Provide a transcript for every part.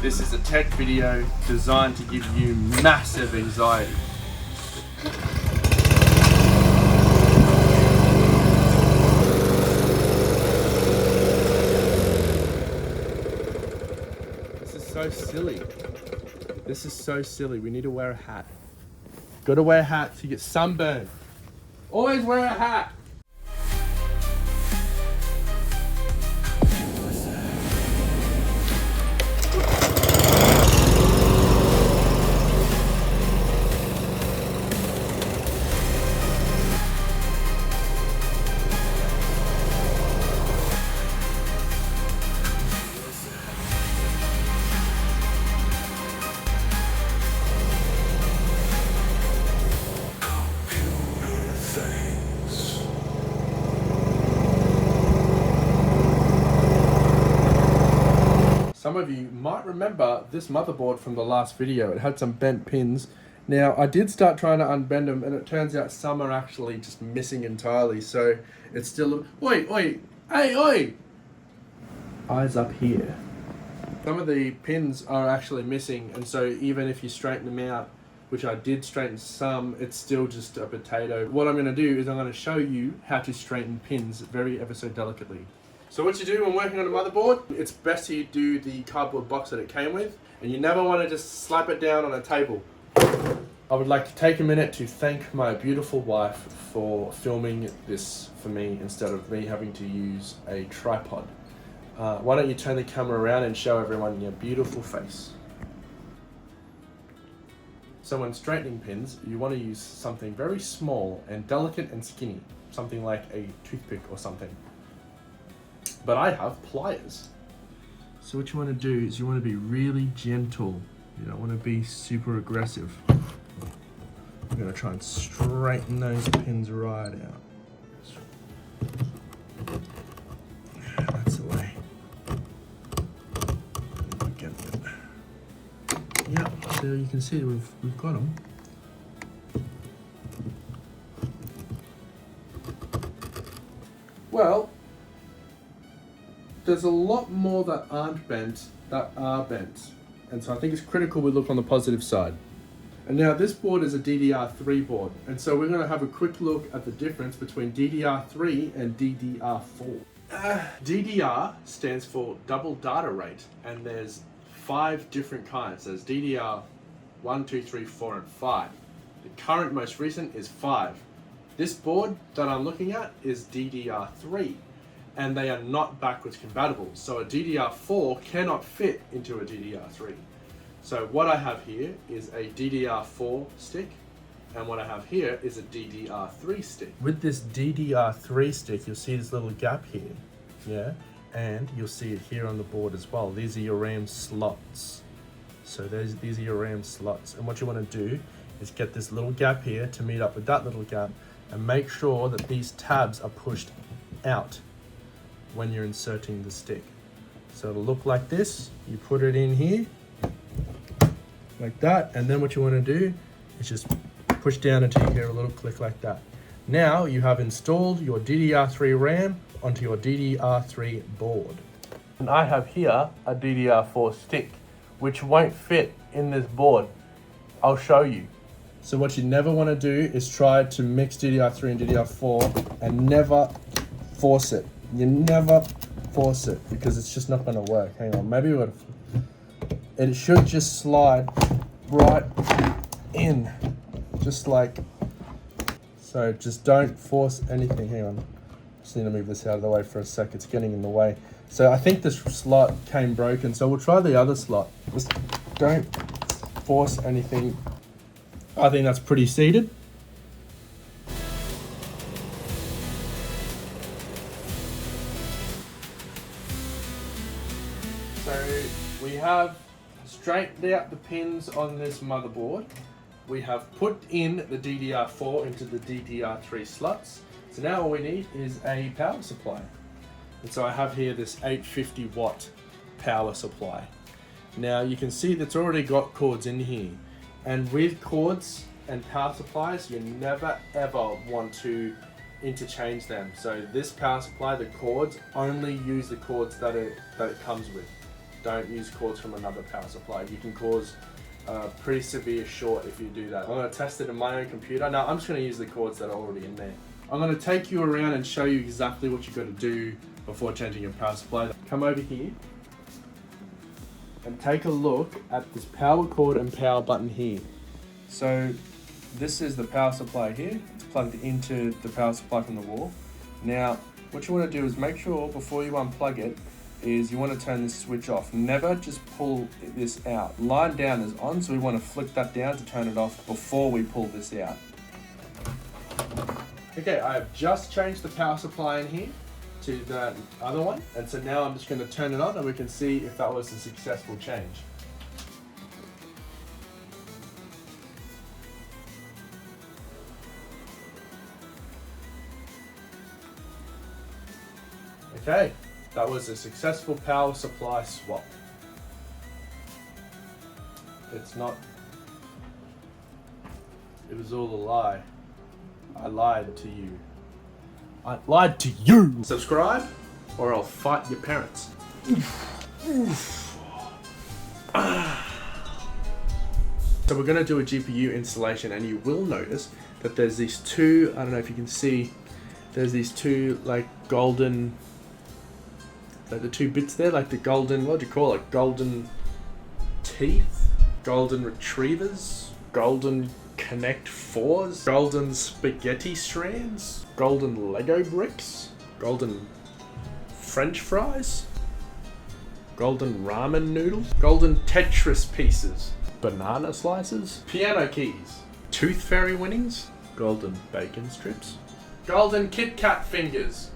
This is a tech video designed to give you massive anxiety. This is so silly. This is so silly. We need to wear a hat. Gotta wear a hat to get sunburned. Always wear a hat. Some of you might remember this motherboard from the last video. It had some bent pins. Now, I did start trying to unbend them, and it turns out some are actually just missing entirely. So it's still, oi, hey, eyes up here. Some of the pins are actually missing, and so even if you straighten them out, which I did straighten some, it's still just a potato. What I'm going to do is I'm going to show you how to straighten pins ever so delicately. So what you do when working on a motherboard, it's best you do the cardboard box that it came with, and you never want to just slap it down on a table. I would like to take a minute to thank my beautiful wife for filming this for me instead of me having to use a tripod. Why don't you turn the camera around and show everyone your beautiful face. So when straightening pins, you want to use something very small and delicate and skinny, something like a toothpick or something. But I have pliers. So what you want to do is you want to be really gentle. You don't want to be super aggressive. I'm going to try and straighten those pins right out. That's the way. Get it. Yeah, so you can see we've got them. Well, there's a lot more that aren't bent that are bent, and so I think it's critical we look on the positive side. And now this board is a DDR3 board, and so we're going to have a quick look at the difference between DDR3 and DDR4. DDR stands for double data rate, and there's 5 different kinds. There's DDR 1, 2, 3, 4, and 5. The current most recent is 5. This board that I'm looking at is DDR3. And they are not backwards compatible. So a DDR4 cannot fit into a DDR3. So what I have here is a DDR4 stick, and what I have here is a DDR3 stick. With this DDR3 stick, you'll see this little gap here, yeah? And you'll see it here on the board as well. These are your RAM slots. So these are your RAM slots. And what you want to do is get this little gap here to meet up with that little gap, and make sure that these tabs are pushed out when you're inserting the stick. So it'll look like this. You put it in here like that, and then what you want to do is just push down until you hear a little click like that. Now you have installed your DDR3 RAM onto your DDR3 board. And I have here a DDR4 stick which won't fit in this board. I'll show you. So what you never want to do is try to mix DDR3 and DDR4 and never force it. You never force it because it's just not going to work. Hang on, maybe it should just slide right in, just like so. Just don't force anything. Hang on, just need to move this out of the way for a sec. It's getting in the way. So I think this slot came broken, so we'll try the other slot. Just don't force anything. I think that's pretty seated. So we have straightened out the pins on this motherboard. We have put in the DDR4 into the DDR3 slots. So now all we need is a power supply. And so I have here this 850 watt power supply. Now you can see that's already got cords in here. And with cords and power supplies, you never ever want to interchange them. So this power supply, the cords, only use the cords that it comes with. don't use cords from another power supply. You can cause a pretty severe short if you do that. I'm going to test it in my own computer. Now I'm just going to use the cords that are already in there. I'm going to take you around and show you exactly what you've got to do before changing your power supply. Come over here and take a look at this power cord and power button here. So this is the power supply here. It's plugged into the power supply from the wall. Now what you want to do is make sure before you unplug it is you want to turn this switch off. Never just pull this out. Line down is on, so we want to flick that down to turn it off before we pull this out. Okay, I have just changed the power supply in here to the other one, and so now I'm just going to turn it on and we can see if that was a successful change. Okay, that was a successful power supply swap. It's not, it was all a lie. I lied to you. I lied to you! Subscribe or I'll fight your parents. So we're going to do a GPU installation, and you will notice that there's these two, I don't know if you can see, there's these two like golden, like the two bits there, like the golden, what do you call it? Golden teeth? Golden retrievers? Golden Connect 4s? Golden spaghetti strands? Golden Lego bricks? Golden French fries? Golden ramen noodles? Golden Tetris pieces? Banana slices? Piano keys? Tooth fairy winnings? Golden bacon strips? Golden Kit Kat fingers?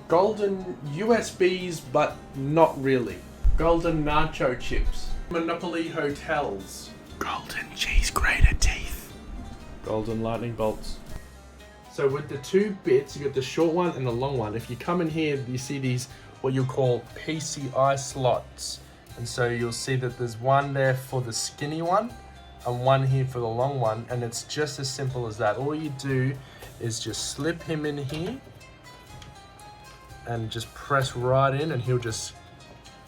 Golden USBs, but not really. Golden nacho chips. Monopoly hotels. Golden cheese grater teeth. Golden lightning bolts. So with the two bits, you got the short one and the long one. If you come in here, you see these, what you call PCI slots. And so you'll see that there's one there for the skinny one and one here for the long one. And it's just as simple as that. All you do is just slip him in here and just press right in, and he'll just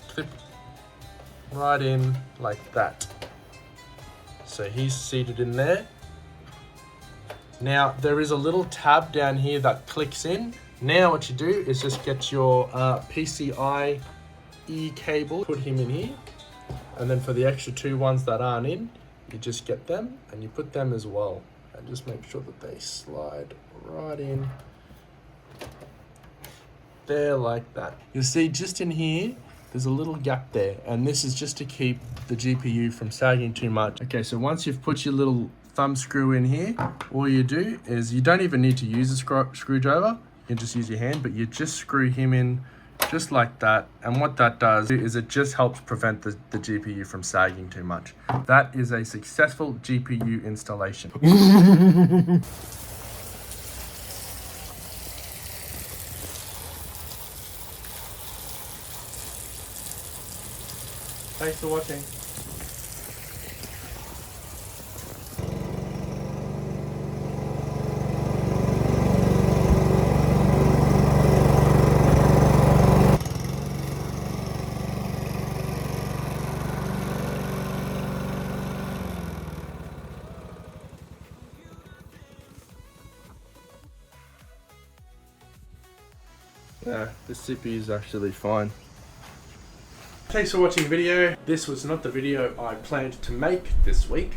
clip right in like that. So he's seated in there. Now there is a little tab down here that clicks in. Now what you do is just get your PCIe cable, put him in here, and then for the extra two ones that aren't in, you just get them and you put them as well, and just make sure that they slide right in there like that. You'll see just in here there's a little gap there, and this is just to keep the GPU from sagging too much. Okay, so once you've put your little thumb screw in here, all you do is, you don't even need to use a screwdriver, you can just use your hand, but you just screw him in just like that, and what that does is it just helps prevent the GPU from sagging too much. That is a successful GPU installation. Thanks for watching. Yeah, the CPU is actually fine. Thanks for watching the video. This was not the video I planned to make this week.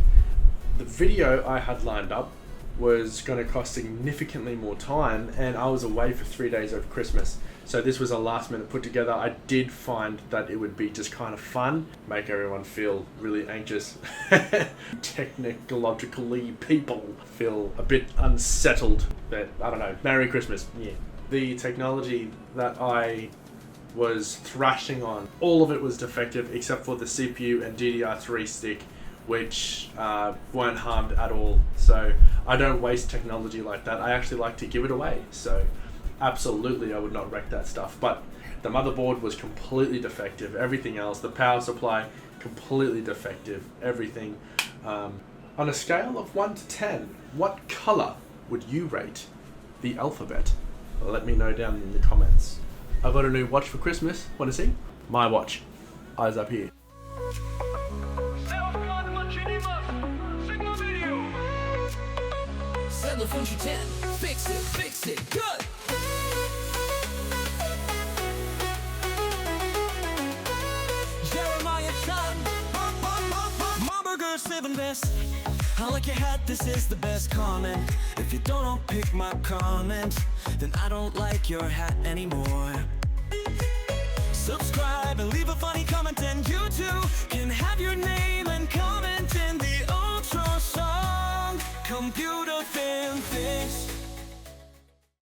The video I had lined up was going to cost significantly more time, and I was away for 3 days over Christmas. So this was a last minute put together. I did find that it would be just kind of fun, make everyone feel really anxious. Technologically people feel a bit unsettled, but I don't know, Merry Christmas, yeah. The technology that I was thrashing on, all of it was defective except for the CPU and DDR3 stick, which weren't harmed at all. So I don't waste technology like that. I actually like to give it away. So absolutely I would not wreck that stuff. But the motherboard was completely defective. Everything else, the power supply, completely defective. Everything. On a scale of 1 to 10, what color would you rate the alphabet? Let me know down in the comments. I got a new watch for Christmas. Want to see? My watch. eyes up here. Fix it, good! Jeremiah Chan, Motherboard 7 best. I like your hat, this is the best comment. If you don't pick my comment, then I don't like your hat anymore. Subscribe and leave a funny